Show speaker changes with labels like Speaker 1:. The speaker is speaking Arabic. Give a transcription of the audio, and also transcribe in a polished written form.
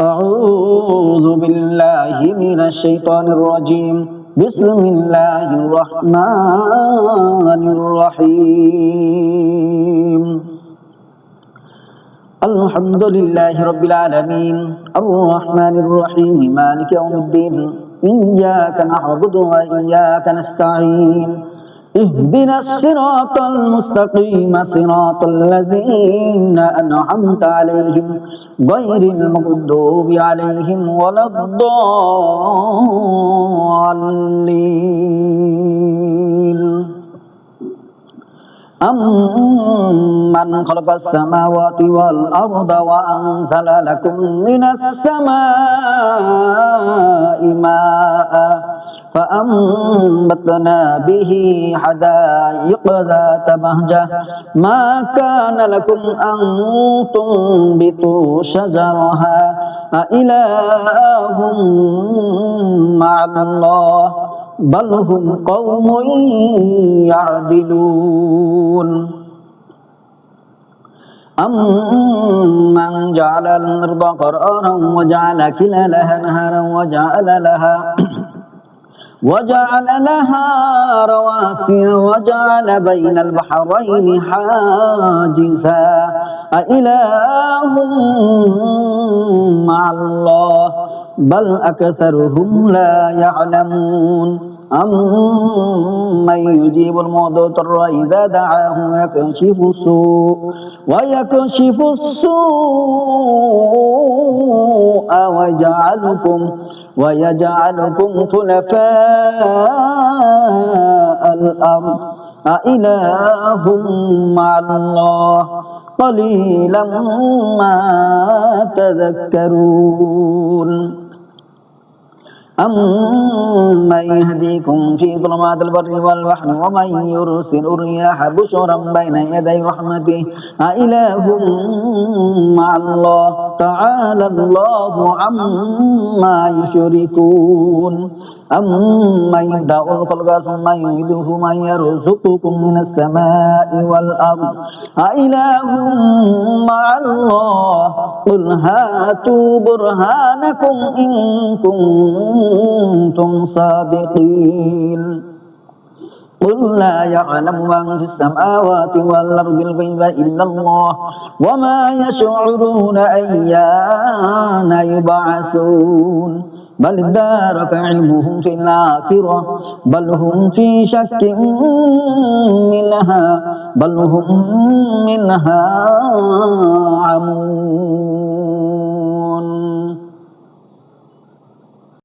Speaker 1: أعوذ بالله من الشيطان الرجيم بسم الله الرحمن الرحيم الحمد لله رب العالمين الرحمن الرحيم مالك يوم الدين إياك نعبد وإياك نستعين اهدنا الصراط المستقيم صراط الذين أنعمت عليهم غير المغضوب عليهم ولا الضالين أمن خلق السماوات والأرض وأنزل لكم من السماء ماء فأنبتنا به حدائق ذات بهجة ما كان لكم أن تنبتوا شجرها أإله مع الله بل هم قوم يعدلون أمن جعل الأرض قرارا وجعل خلالها نهرا وجعل لها رواسي وجعل بين البحرين حاجزا أإله مع الله بل أكثرهم لا يعلمون أمن يجيب المضطر إذا دعاه ويكشف السوء ويجعلكم خلفاء الأرض أإله مع الله قليلا ما تذكرون أمن يهديكم في ظلمات البر والبحر ومن يرسل الرياح بشرا بين يدي رحمته أإله مع الله تعالى الله عما يشركون أمن يبدأ الخلق ثم يعيده من يرزقكم من السماء والأرض أإله مع الله قل هاتوا برهانكم إن كنتم صادقين قل لا يعلم من في السماوات والأرض الغيب إلا الله وما يشعرون أيان يبعثون بل ادارك علمهم في الآخرة بل هم في شك منها عمون